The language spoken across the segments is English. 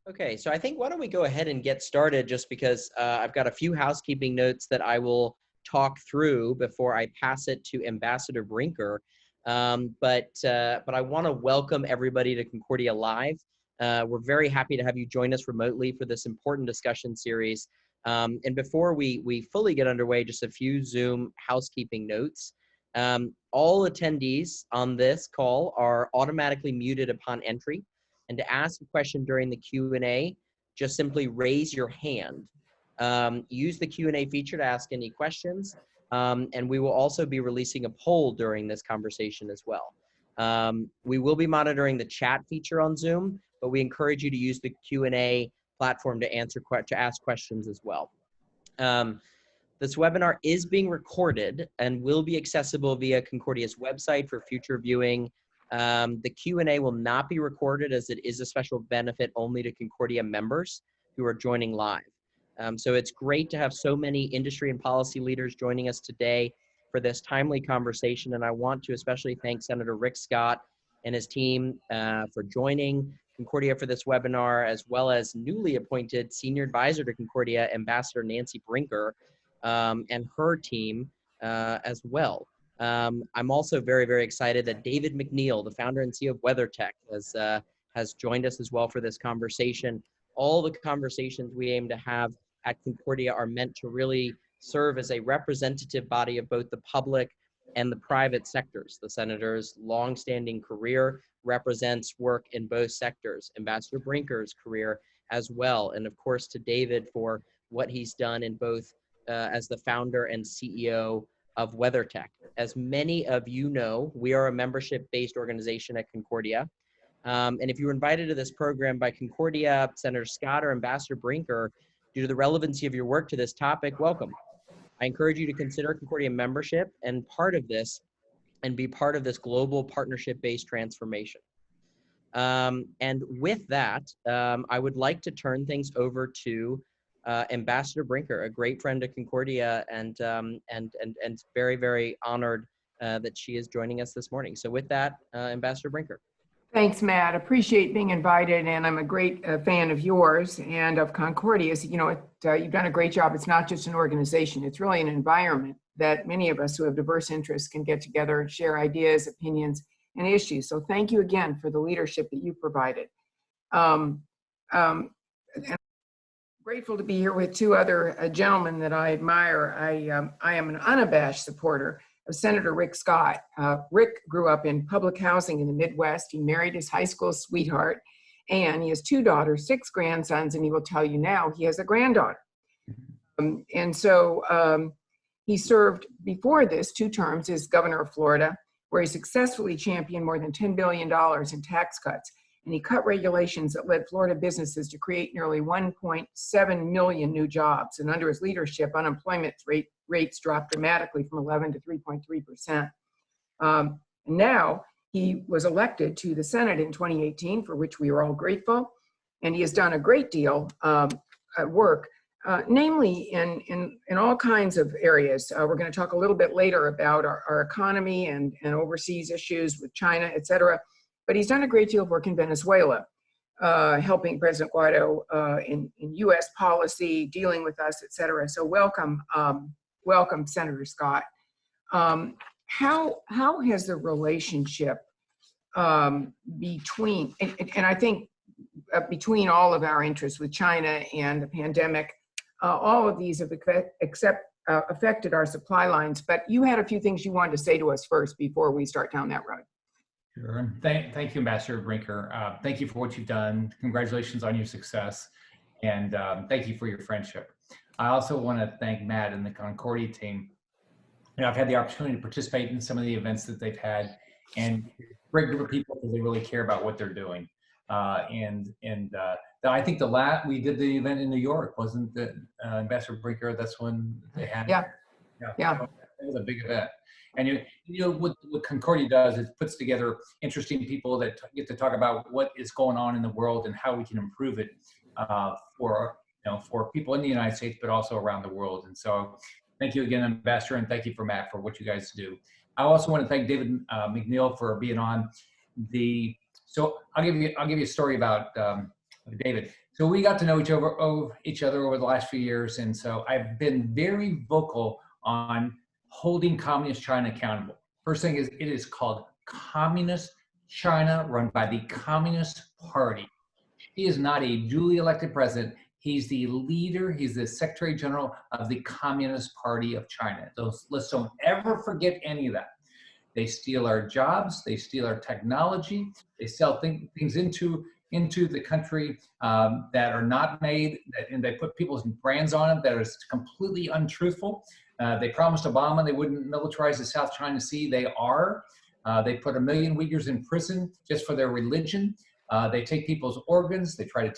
Okay, so I think why don't we go ahead and get started just because I've got a few housekeeping notes that I will talk through before I pass it to Ambassador Brinker. But I want to welcome everybody to Concordia Live. We're very happy to have you join us remotely for this important discussion series. And before we fully get underway, just a few Zoom housekeeping notes. All attendees on this call are automatically muted upon entry. And to ask a question during the Q&A, just simply raise your hand. Use the Q&A feature to ask any questions. And we will also be releasing a poll during this conversation as well. We will be monitoring the chat feature on Zoom, but we encourage you to use the Q&A platform to ask questions as well. This webinar is being recorded and will be accessible via Concordia's website for future viewing. The Q&A will not be recorded as it is a special benefit only to Concordia members who are joining live. So it's great to have so many industry and policy leaders joining us today for this timely conversation. And I want to especially thank Senator Rick Scott and his team for joining Concordia for this webinar, as well as newly appointed Senior Advisor to Concordia, Ambassador Nancy Brinker, and her team as well. I'm also very, very excited that David McNeil, the founder and CEO of WeatherTech, has joined us as well for this conversation. All the conversations we aim to have at Concordia are meant to really serve as a representative body of both the public and the private sectors. The senator's longstanding career represents work in both sectors, Ambassador Brinker's career as well, and of course to David for what he's done in both as the founder and CEO of WeatherTech. As many of you know, we are a membership-based organization at Concordia. And if you were invited to this program by Concordia, Senator Scott, or Ambassador Brinker, due to the relevancy of your work to this topic, welcome. I encourage you to consider Concordia membership and be part of this global partnership-based transformation. And with that, I would like to turn things over to Ambassador Brinker, a great friend of Concordia, and very, very honored that she is joining us this morning. So with that, Ambassador Brinker. Thanks, Matt. Appreciate being invited, and I'm a great fan of yours and of Concordia's. You know, you've done a great job. It's not just an organization. It's really an environment that many of us who have diverse interests can get together and share ideas, opinions, and issues. So thank you again for the leadership that you provided. And grateful to be here with two other gentlemen that I admire. I am an unabashed supporter of Senator Rick Scott. Rick grew up in public housing in the Midwest. He married his high school sweetheart, and he has 2 daughters, 6 grandsons, and he will tell you now he has a granddaughter. And so he served before this 2 terms as governor of Florida, where he successfully championed more than $10 billion in tax cuts. And he cut regulations that led Florida businesses to create nearly 1.7 million new jobs. And under his leadership, unemployment rates dropped dramatically from 11 to 3.3%. And now he was elected to the Senate in 2018, for which we are all grateful. And he has done a great deal at work, namely in all kinds of areas. We're going to talk a little bit later about our economy and overseas issues with China, et cetera. But he's done a great deal of work in Venezuela, helping President Guaido in U.S. policy, dealing with us, et cetera. So welcome, welcome, Senator Scott. How has the relationship between, and I think between all of our interests with China and the pandemic, all of these have affected our supply lines, but you had a few things you wanted to say to us first before we start down that road. Sure. Thank you, Ambassador Brinker. Thank you for what you've done. Congratulations on your success. And thank you for your friendship. I also want to thank Matt and the Concordia team. You know, I've had the opportunity to participate in some of the events that they've had, and great group of people because they really care about what they're doing. I think we did the event in New York, wasn't it, Ambassador Brinker? That's when they had Yeah. It was a big event. And you know what Concordia does is puts together interesting people that get to talk about what is going on in the world and how we can improve it for people in the United States, but also around the world. And so, thank you again, Ambassador, and thank you for Matt for what you guys do. I also want to thank David McNeil for being on the. So I'll give you a story about David. So we got to know each other over the last few years. And so I've been very vocal on holding Communist China accountable. First thing is, it is called Communist China, run by the Communist Party. He is not a duly elected president. He's the leader, he's the Secretary General of the Communist Party of China. Let's don't ever forget any of that. They steal our jobs, they steal our technology, they sell things into the country that are not made, and they put people's brands on them that is completely untruthful. They promised Obama they wouldn't militarize the South China Sea. They are. They put 1 million Uyghurs in prison just for their religion. They take people's organs. They try to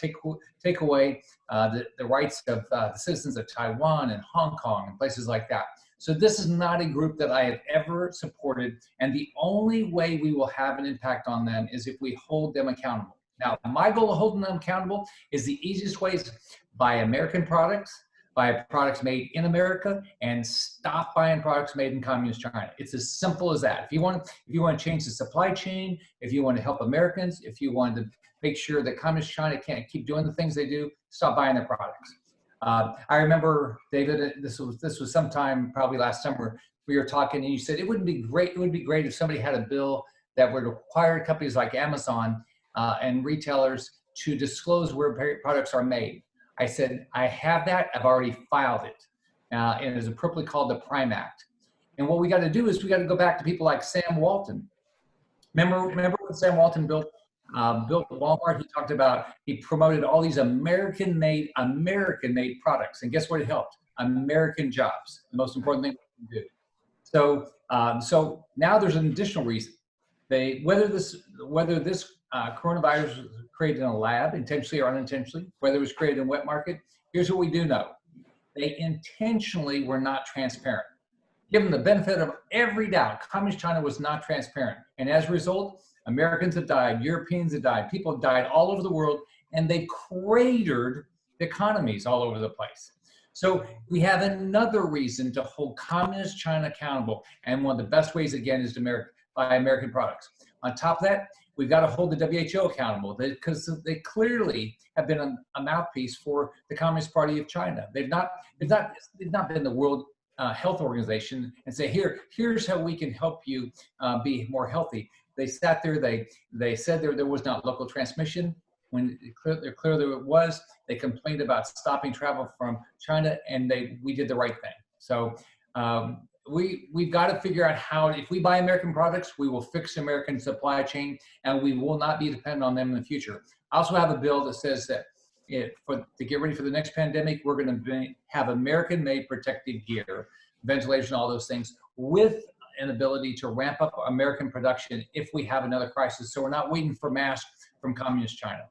take away the rights of the citizens of Taiwan and Hong Kong and places like that. So this is not a group that I have ever supported. And the only way we will have an impact on them is if we hold them accountable. Now, my goal of holding them accountable is the easiest way is buy American products, buy products made in America, and stop buying products made in Communist China. It's as simple as that. If you want to change the supply chain, if you want to help Americans, if you want to make sure that Communist China can't keep doing the things they do, stop buying their products. I remember, David, this was sometime probably last summer, we were talking and you said it would be great if somebody had a bill that would require companies like Amazon and retailers to disclose where products are made. I said, I have that, I've already filed it. And it is appropriately called the Prime Act. And what we got to do is we got to go back to people like Sam Walton. Remember when Sam Walton built Walmart? He talked about, he promoted all these American-made products. And guess what it helped? American jobs, the most important thing we can do. So now there's an additional reason. Whether this coronavirus was created in a lab, intentionally or unintentionally, whether it was created in wet market, here's what we do know. They intentionally were not transparent. Given the benefit of every doubt, Communist China was not transparent. And as a result, Americans have died, Europeans have died, people have died all over the world, and they cratered economies all over the place. So we have another reason to hold Communist China accountable. And one of the best ways, again, is to buy American products. On top of that, we've got to hold the WHO accountable because they clearly have been a mouthpiece for the Communist Party of China. They've not been the World Health Organization and say, here's how we can help you be more healthy. They sat there, they said there was not local transmission. When clearly it was, they complained about stopping travel from China, and we did the right thing. So we've got to figure out how, if we buy American products, we will fix the American supply chain, and we will not be dependent on them in the future. I also have a bill that says that to get ready for the next pandemic, we're going to have American-made protective gear, ventilation, all those things, with an ability to ramp up American production if we have another crisis. So we're not waiting for masks from Communist China.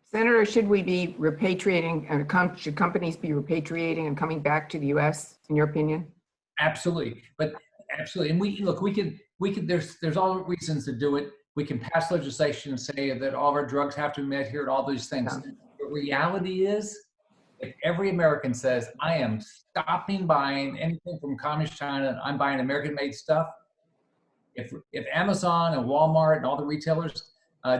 Senator, should we be repatriating, should companies be repatriating and coming back to the U.S., in your opinion? Absolutely, absolutely. And we could, there's all reasons to do it. We can pass legislation and say that all of our drugs have to be made here and all those things. Yeah. The reality is, if every American says, I am stopping buying anything from Communist China, and I'm buying American-made stuff, if Amazon and Walmart and all the retailers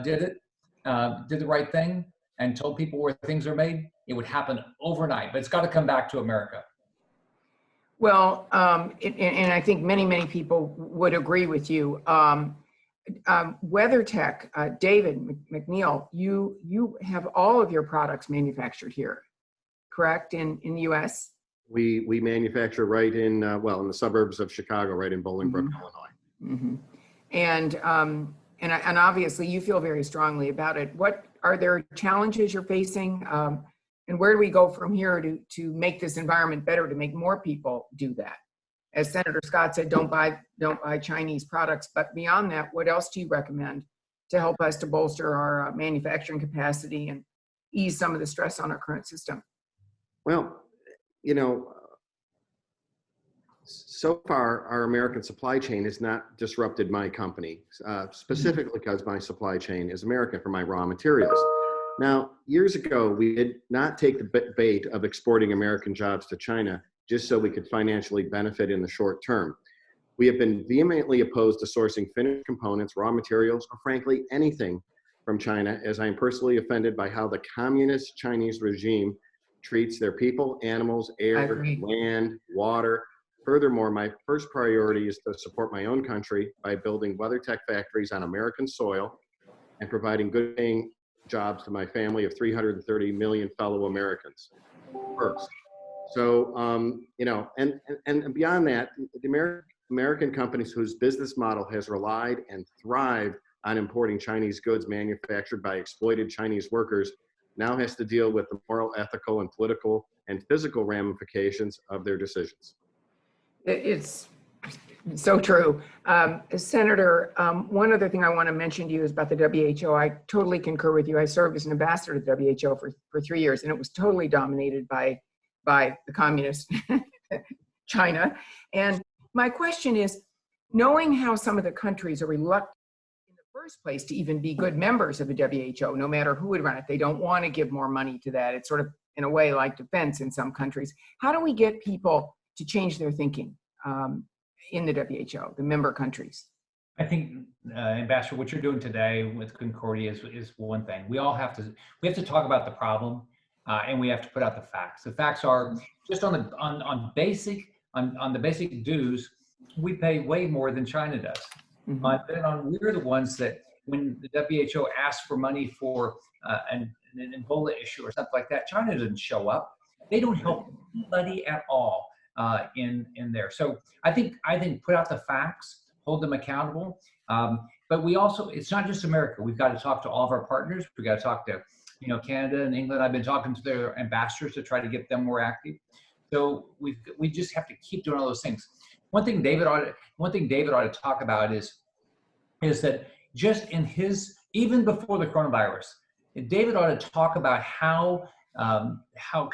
did the right thing and told people where things are made, it would happen overnight. But it's got to come back to America. Well, and I think many people would agree with you. WeatherTech, David McNeil, you have all of your products manufactured here, correct, in the U.S.? We manufacture right in, in the suburbs of Chicago, right in Bolingbrook, Illinois. Mm-hmm. And obviously you feel very strongly about it. What are there challenges you're facing? And where do we go from here to make this environment better, to make more people do that? As Senator Scott said, don't buy Chinese products. But beyond that, what else do you recommend to help us to bolster our manufacturing capacity and ease some of the stress on our current system? Well, so far, our American supply chain has not disrupted my company, specifically because my supply chain is American for my raw materials. Now, years ago, we did not take the bait of exporting American jobs to China just so we could financially benefit in the short term. We have been vehemently opposed to sourcing finished components, raw materials, or frankly, anything from China, as I am personally offended by how the communist Chinese regime treats their people, animals, I air, agree. land, water. Furthermore, my first priority is to support my own country by building WeatherTech factories on American soil and providing good paying jobs to my family of 330 million fellow Americans first. So, you know, and beyond that, the American companies whose business model has relied and thrived on importing Chinese goods manufactured by exploited Chinese workers now has to deal with the moral, ethical, and political and physical ramifications of their decisions. It's so true. Senator, one other thing I want to mention to you is about the WHO. I totally concur with you. I served as an ambassador to the WHO for 3 years, and it was totally dominated by the communist China. And my question is, knowing how some of the countries are reluctant in the first place to even be good members of the WHO, no matter who would run it, they don't want to give more money to that. It's sort of, in a way, like defense in some countries. How do we get people to change their thinking in the WHO, the member countries? I think, Ambassador, what you're doing today with Concordia is one thing. We have to talk about the problem, and we have to put out the facts. The facts are just on the basic dues, we pay way more than China does. Mm-hmm. We're the ones that, when the WHO asks for money for an Ebola issue or something like that, China doesn't show up. They don't help anybody at all in there. So I think put out the facts, hold them accountable. But we also, it's not just America. We've got to talk to all of our partners. We've got to talk to, you know, Canada and England. I've been talking to their ambassadors to try to get them more active. So we just have to keep doing all those things. One thing David ought to talk about is that just in even before the coronavirus, David ought to talk about how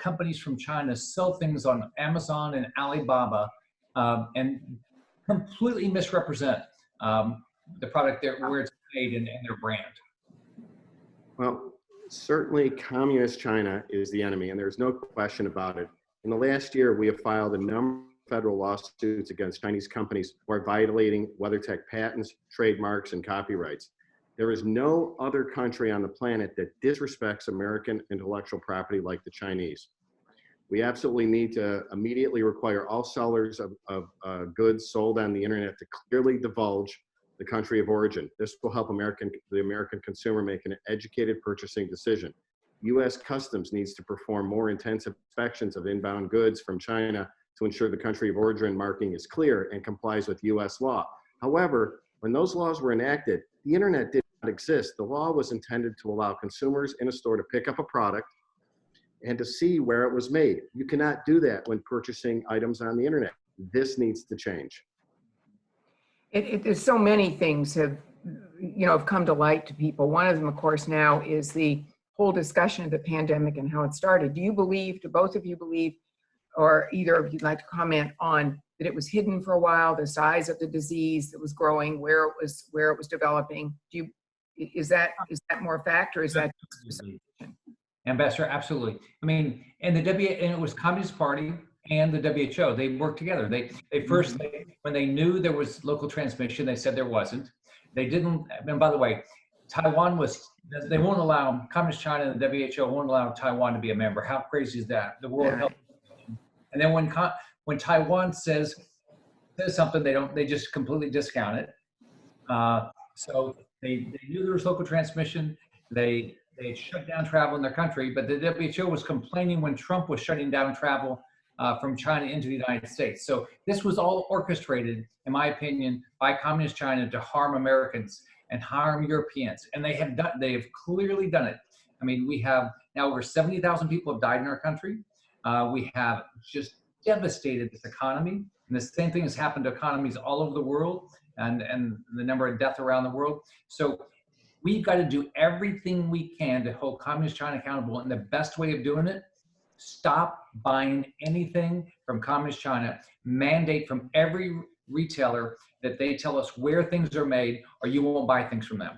companies from China sell things on Amazon and Alibaba and completely misrepresent the product where it's made and their brand. Well, certainly communist China is the enemy, and there's no question about it. In the last year, we have filed a number of federal lawsuits against Chinese companies who are violating WeatherTech patents, trademarks, and copyrights. There is no other country on the planet that disrespects American intellectual property like the Chinese. We absolutely need to immediately require all sellers of goods sold on the internet to clearly divulge the country of origin. This will help the American consumer make an educated purchasing decision. U.S. Customs needs to perform more intensive inspections of inbound goods from China to ensure the country of origin marking is clear and complies with U.S. law. However, when those laws were enacted, the internet did not exist. The law was intended to allow consumers in a store to pick up a product and to see where it was made. You cannot do that when purchasing items on the internet. This needs to change. There's so many things have come to light to people. One of them, of course, now is the whole discussion of the pandemic and how it started. Do both of you believe, or either of you'd like to comment on, that it was hidden for a while, the size of the disease that was growing, where it was developing? Is that more a fact, or is that? Ambassador, absolutely. I mean, and it was Communist Party and the WHO. They worked together. They first, when they knew there was local transmission, they said there wasn't. They didn't. And by the way, Taiwan was. They won't allow Communist China and the WHO won't allow Taiwan to be a member. How crazy is that? The World Health Organization. And then when Taiwan says something, they just completely discount it. So they knew there was local transmission. They shut down travel in their country, but the WHO was complaining when Trump was shutting down travel from China into the United States. So this was all orchestrated, in my opinion, by Communist China to harm Americans and harm Europeans. And they have clearly done it. I mean, we have now over 70,000 people have died in our country. We have just devastated this economy. And the same thing has happened to economies all over the world and the number of deaths around the world. So we've got to do everything we can to hold Communist China accountable. And the best way of doing it, stop buying anything from Communist China. Mandate from every retailer that they tell us where things are made, or you won't buy things from them.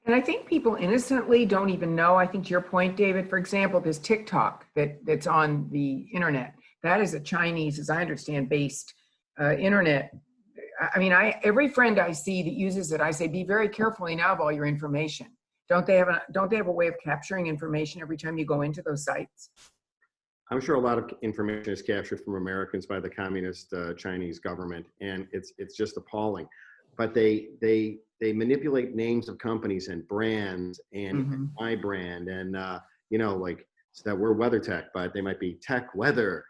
And I think people innocently don't even know. I think to your point, David, for example, this TikTok that's on the internet, that is a Chinese, as I understand, based internet. I mean, every friend I see that uses it, I say, be very careful now of all your information, Don't they have a way of capturing information every time you go into those sites? I'm sure a lot of information is captured from Americans by the communist Chinese government, and it's just appalling. But they manipulate names of companies and brands and my brand and you know, like, so that we're WeatherTech, but they might be Tech Weather,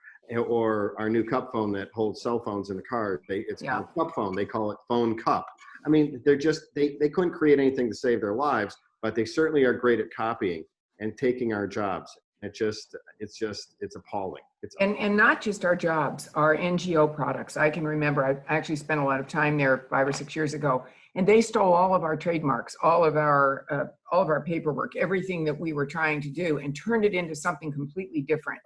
or our new cup phone that holds cell phones in the car. It's called Cup Phone. They call it Phone Cup. I mean, they're just they couldn't create anything to save their lives, but they certainly are great at copying and taking our jobs. It's appalling. And not just our jobs, our NGO products. I can remember I actually spent a lot of time there 5 or 6 years ago, and they stole all of our trademarks, all of our paperwork, everything that we were trying to do, and turned it into something completely different.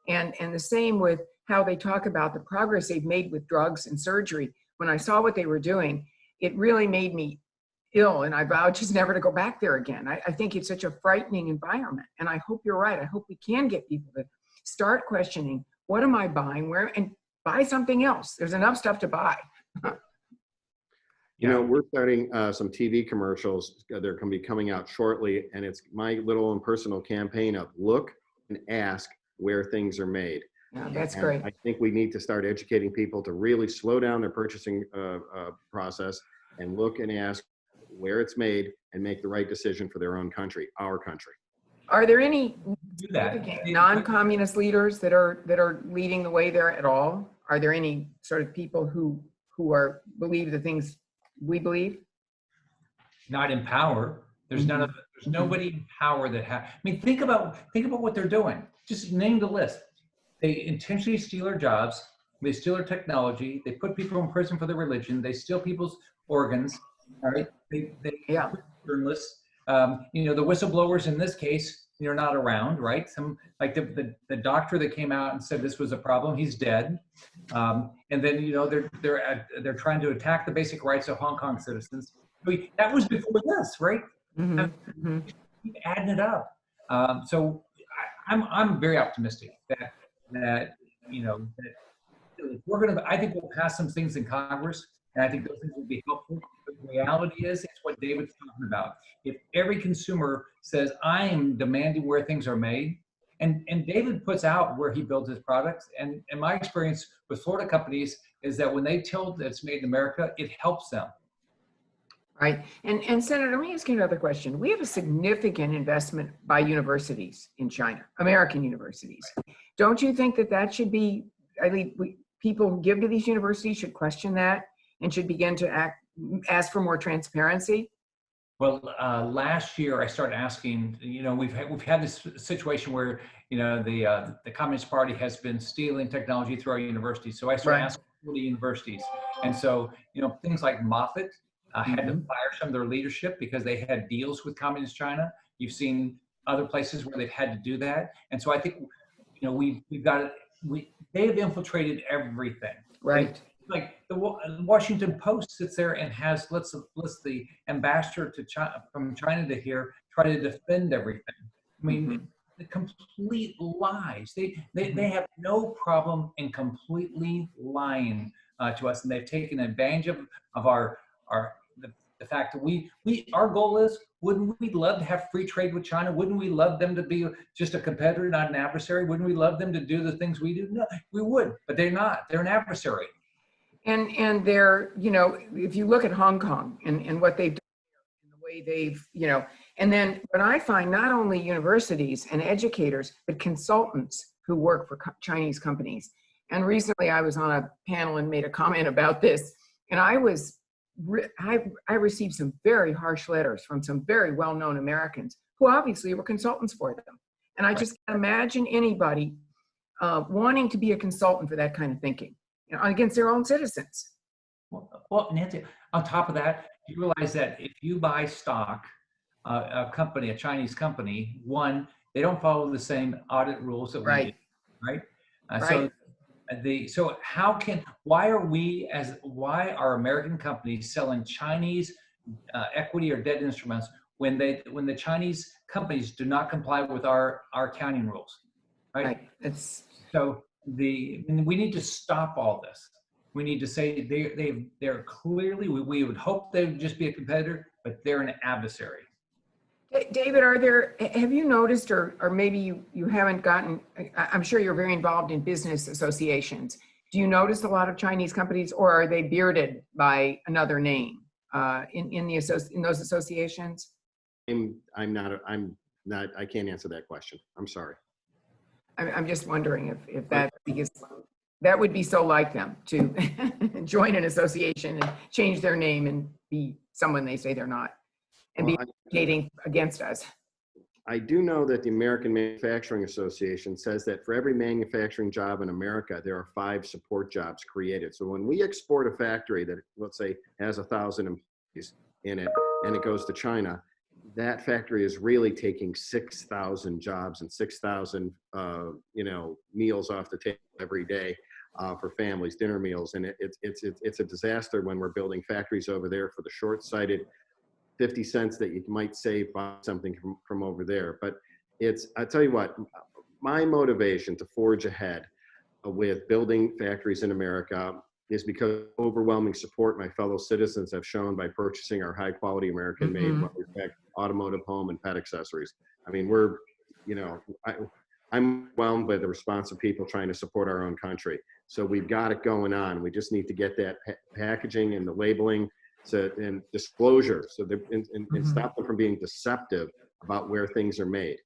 And the same with how they talk about the progress they've made with drugs and surgery. When I saw what they were doing, it really made me ill, and I vowed just never to go back there again. I think it's such a frightening environment, and I hope you're right. I hope we can get people to start questioning, what am I buying, where, and buy something else. There's enough stuff to buy. You know, we're starting some TV commercials. They're going to be coming out shortly, and it's my little impersonal campaign of look and ask where things are made. Yeah, that's And great. I think we need to start educating people to really slow down their purchasing process and look and ask where it's made and make the right decision for their own country, our country. Are there any Do that. non-communist leaders that are leading the way there at all? Are there any sort of people who believe the things we believe? Not in power. There's none of there's nobody in power that I mean, think about what they're doing. Just name the list. They intentionally steal our jobs. They steal our technology. They put people in prison for their religion. They steal people's organs. All right. They put journalists. You know, the whistleblowers in this case, you're not around, right? Some like the doctor that came out and said this was a problem. He's dead. And then, you know, they're trying to attack the basic rights of Hong Kong citizens. That was before this, right? Keep adding it up. So I'm very optimistic that you know that we're gonna. I think we'll pass some things in Congress, and I think those things will be helpful. But the reality is, it's what David's talking about. If every consumer says, "I am demanding where things are made," and David puts out where he builds his products, and my experience with Florida companies is that when they tell that it's made in America, it helps them. Right. And Senator, let me ask you another question. We have a significant investment by universities in China, American universities. Don't you think that should be, I mean, people who give to these universities should question that and should begin to ask for more transparency? Well, last year I started asking, you know, we've had this situation where, you know, the Communist Party has been stealing technology through our universities. So I started asking the universities. And so, you know, things like Moffitt, had to fire some of their leadership because they had deals with Communist China. You've seen other places where they've had to do that. And so I think, you know, they've infiltrated everything. Right. Like the Washington Post sits there and has let's the ambassador to China, from China to here, try to defend everything. I mean, the complete lies. They have no problem in completely lying to us, and they've taken advantage of the fact that our goal is, wouldn't we love to have free trade with China? Wouldn't we love them to be just a competitor, not an adversary? Wouldn't we love them to do the things we do? No, we would, but they're not. They're an adversary. And they're, you know, if you look at Hong Kong and what they've done and the way they've, you know, and then what I find, not only universities and educators, but consultants who work for Chinese companies. And recently I was on a panel and made a comment about this, and I received some very harsh letters from some very well-known Americans who obviously were consultants for them. And I just can't imagine anybody wanting to be a consultant for that kind of thinking, you know, against their own citizens. Well, Nancy, on top of that, you realize that if you buy stock, a Chinese company, one, they don't follow the same audit rules that we do, right? So why are American companies selling Chinese equity or debt instruments when the Chinese companies do not comply with our accounting rules, right? So we need to stop all this. We need to say they're clearly, we would hope they would just be a competitor, but they're an adversary. David, have you noticed, or maybe you haven't gotten, I'm sure you're very involved in business associations. Do you notice a lot of Chinese companies, or are they bearded by another name in those associations? I'm not, I can't answer that question. I'm sorry. I'm just wondering if that, because that would be so like them to join an association and change their name and be someone they say they're not, and be advocating against us. I do know that the American Manufacturing Association says that for every manufacturing job in America, there are 5 support jobs created. So when we export a factory that, let's say, has 1,000 employees in it, and it goes to China, that factory is really taking 6,000 jobs and 6,000, meals off the table every day for families, dinner meals. And it's a disaster when we're building factories over there for the short-sighted 50 cents that you might save by something from over there. But I tell you what, my motivation to forge ahead with building factories in America is because of overwhelming support my fellow citizens have shown by purchasing our high quality American made automotive, home, and pet accessories. I mean, I'm overwhelmed by the response of people trying to support our own country. So we've got it going on. We just need to get that packaging and the labeling and disclosure, so and stop them from being deceptive about where things are made.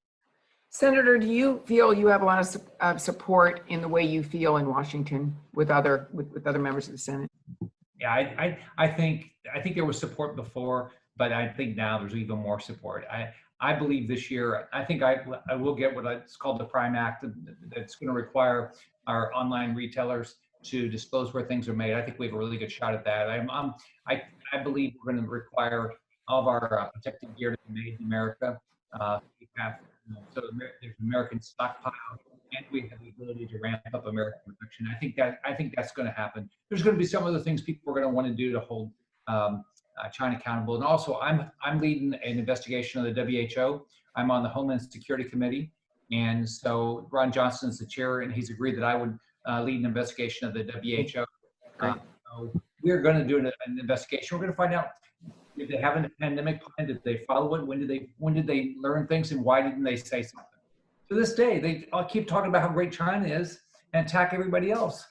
Senator, do you feel you have a lot of support in the way you feel in Washington with other members of the Senate? Yeah, I think there was support before, but I think now there's even more support. I believe this year, I think I will get it's called the Prime Act that's going to require our online retailers to disclose where things are made. I think we have a really good shot at that. I believe we're going to require all of our protective gear to be made in America. So there's American stockpile, and we have the ability to ramp up American production. I think that's going to happen. There's going to be some other things people are going to want to do to hold China accountable. And also, I'm leading an investigation of the WHO. I'm on the Homeland Security Committee, and so Ron Johnson's the chair, and he's agreed that I would lead an investigation of the WHO. So we're going to do an investigation. We're going to find out, did they have a pandemic plan? Did they follow it? When did they learn things, and why didn't they say something? To this day, they all keep talking about how great China is and attack everybody else.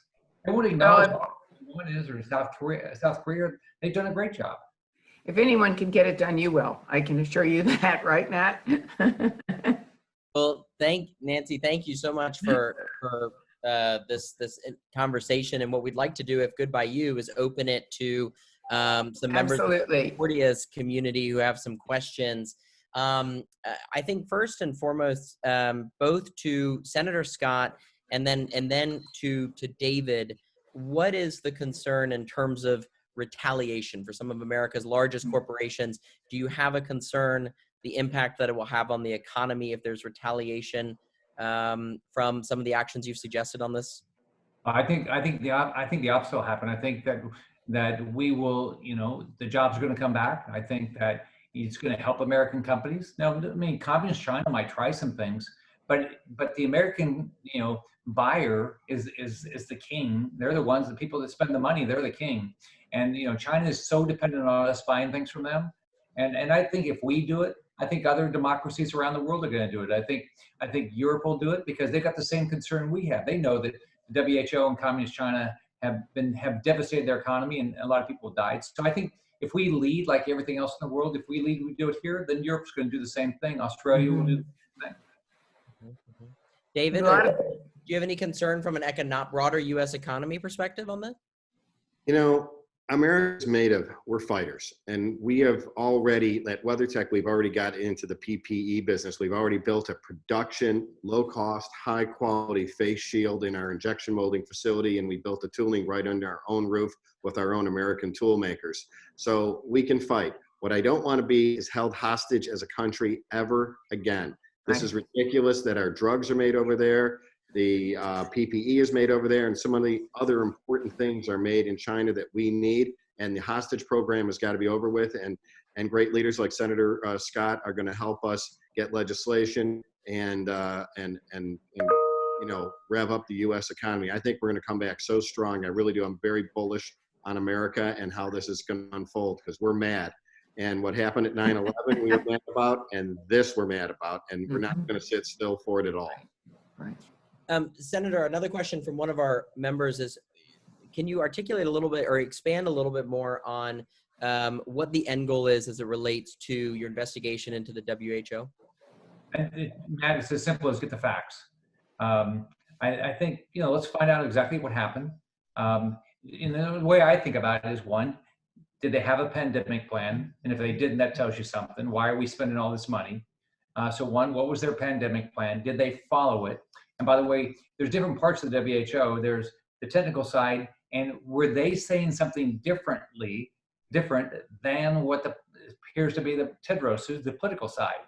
They won't acknowledge what one is, or South Korea. They've done a great job. If anyone can get it done, you will. I can assure you that, right, Matt? Well, Nancy, thank you so much for this conversation. And what we'd like to do, if good by you, is open it to some members of Concordia's community who have some questions. I think first and foremost, both to Senator Scott and then to David, what is the concern in terms of retaliation for some of America's largest corporations? Do you have a concern, the impact that it will have on the economy if there's retaliation from some of the actions you've suggested on this? I think the opposite will happen. I think that we will, the jobs are going to come back. I think that it's going to help American companies. Now, I mean, communist China might try some things, but the American, buyer is the king. They're the ones, the people that spend the money, they're the king. And, China is so dependent on us buying things from them. And I think if we do it, I think other democracies around the world are going to do it. I think Europe will do it because they've got the same concern we have. They know that the WHO and communist China have devastated their economy, and a lot of people died. So I think if we lead like everything else in the world, if we lead, we do it here, then Europe's going to do the same thing. Australia will do the same thing. David, do you have any concern from an broader U.S. economy perspective on this? America's we're fighters, and we have already, at WeatherTech, we've already got into the PPE business. We've already built a production, low cost, high quality face shield in our injection molding facility, and we built the tooling right under our own roof with our own American tool makers. So we can fight. What I don't want to be is held hostage as a country ever again. This is ridiculous that our drugs are made over there. The PPE is made over there, and some of the other important things are made in China that we need. And the hostage program has got to be over with. And great leaders like Senator Scott are going to help us get legislation and rev up the U.S. economy. I think we're going to come back so strong. I really do. I'm very bullish on America and how this is going to unfold because we're mad. And what happened at 9/11 we were mad about, and this we're mad about, and we're not going to sit still for it at all. Right. Senator, another question from one of our members is, can you articulate a little bit or expand a little bit more on what the end goal is as it relates to your investigation into the WHO? Matt, it's as simple as get the facts. I think, let's find out exactly what happened. The way I think about it is, one, did they have a pandemic plan? And if they didn't, that tells you something. Why are we spending all this money? So one, what was their pandemic plan? Did they follow it? And by the way, there's different parts of the WHO. There's the technical side, and were they saying something different than what appears to be the Tedros, who's the political side?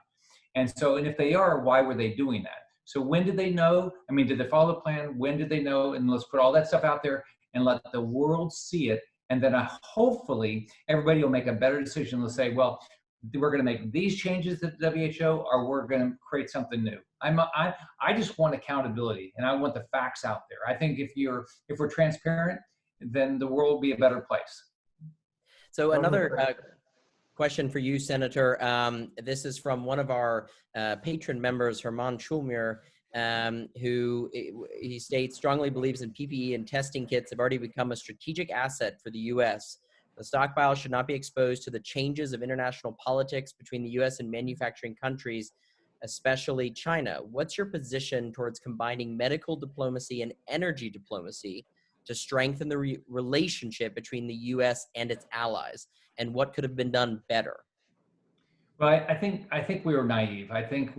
And so, and if they are, why were they doing that? So when did they know? I mean, did they follow the plan? When did they know? And let's put all that stuff out there and let the world see it. And then hopefully everybody will make a better decision. They'll say, well, we're going to make these changes at the WHO, or we're going to create something new. I just want accountability, and I want the facts out there. I think if we're transparent, then the world will be a better place. So another question for you, Senator. This is from one of our patron members, Herman Schulmir, who he states strongly believes in PPE and testing kits have already become a strategic asset for the U.S. The stockpile should not be exposed to the changes of international politics between the U.S. and manufacturing countries, especially China. What's your position towards combining medical diplomacy and energy diplomacy to strengthen the relationship between the U.S. and its allies? And what could have been done better? Well, I think we were naive. I think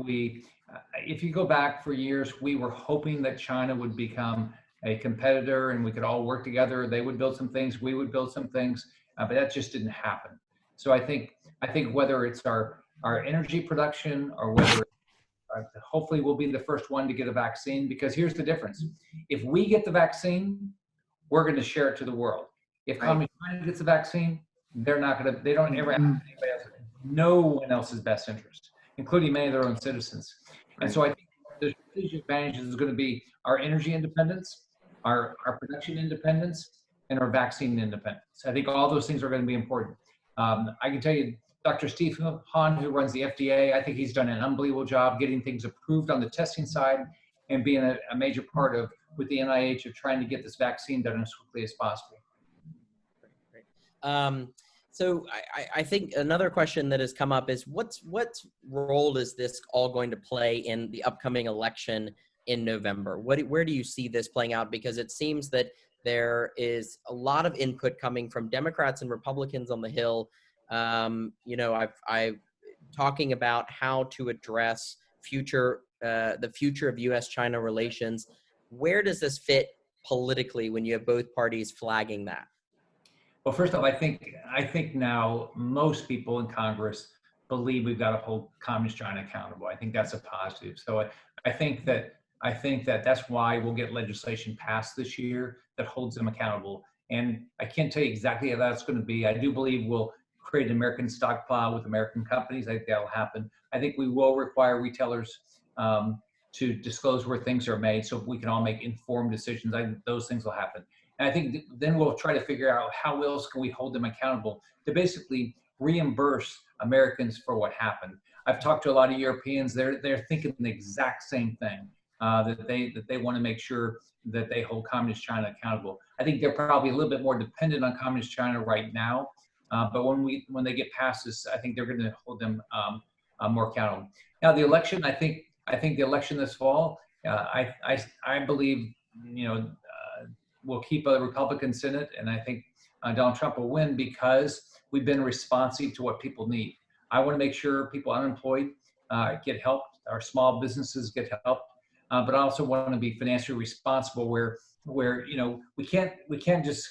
if you go back for years, we were hoping that China would become a competitor and we could all work together. They would build some things, we would build some things, but that just didn't happen. So I think whether it's our energy production or whether hopefully we'll be the first one to get a vaccine, because here's the difference. If we get the vaccine, we're going to share it to the world. If Communist China gets the vaccine, they don't ever ask anybody else. No one else's best interest, including many of their own citizens. And so I think the strategic advantages is going to be our energy independence, our production independence, and our vaccine independence. I think all those things are going to be important. I can tell you, Dr. Steve Hahn, who runs the FDA, I think he's done an unbelievable job getting things approved on the testing side and being a major part of, with the NIH, of trying to get this vaccine done as quickly as possible. Great. So I think another question that has come up is what role is this all going to play in the upcoming election in November? Where do you see this playing out? Because it seems that there is a lot of input coming from Democrats and Republicans on the Hill. I've talking about how to address the future of U.S.-China relations. Where does this fit politically when you have both parties flagging that? Well, first off, I think now most people in Congress believe we've got to hold Communist China accountable. I think that's a positive. So I think that that's why we'll get legislation passed this year that holds them accountable. And I can't tell you exactly how that's going to be. I do believe we'll create an American stockpile with American companies. I think that'll happen. I think we will require retailers to disclose where things are made so we can all make informed decisions. I think those things will happen. And I think then we'll try to figure out how else can we hold them accountable to basically reimburse Americans for what happened. I've talked to a lot of Europeans. They're thinking the exact same thing, that they want to make sure that they hold Communist China accountable. I think they're probably a little bit more dependent on Communist China right now, but when they get past this, I think they're going to hold them more accountable. Now the election, I think the election this fall, I believe we'll keep a Republican Senate, and I think Donald Trump will win because we've been responsive to what people need. I want to make sure people unemployed get help, our small businesses get help, but I also want to be financially responsible where we can't just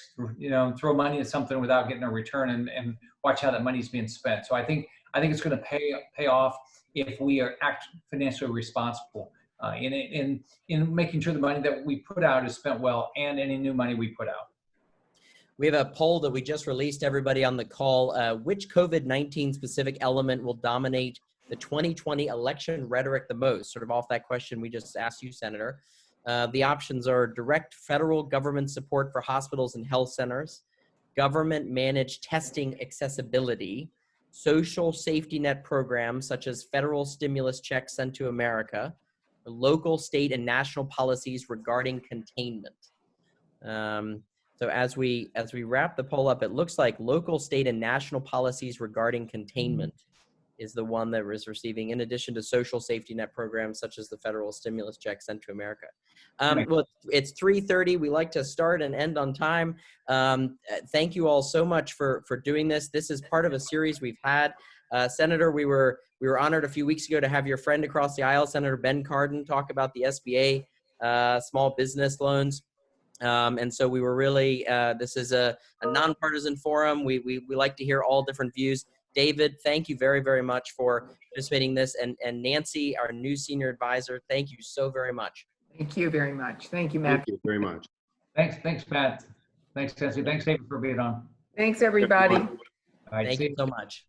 throw money at something without getting a return and watch how that money's being spent. So I think it's going to pay off if we act financially responsible. In making sure the money that we put out is spent well, and any new money we put out. We have a poll that we just released, everybody on the call. Which COVID-19 specific element will dominate the 2020 election rhetoric the most? Sort of off that question we just asked you, Senator. The options are direct federal government support for hospitals and health centers, government managed testing accessibility, social safety net programs such as federal stimulus checks sent to America, or local, state, and national policies regarding containment. So as we wrap the poll up, it looks like local, state, and national policies regarding containment is the one that was receiving, in addition to social safety net programs such as the federal stimulus check sent to America. Well, it's 3:30. We like to start and end on time. Thank you all so much for doing this. This is part of a series we've had. Senator, we were honored a few weeks ago to have your friend across the aisle, Senator Ben Cardin, talk about the SBA small business loans. And so we were really, this is a nonpartisan forum. We like to hear all different views. David, thank you very, very much for participating in this. And Nancy, our new senior advisor, thank you so very much. Thank you very much. Thank you, Matt. Thank you very much. Thanks, Matt. Thanks, Nancy. Thanks, David, for being on. Thanks, everybody. All right, Thank see you so much.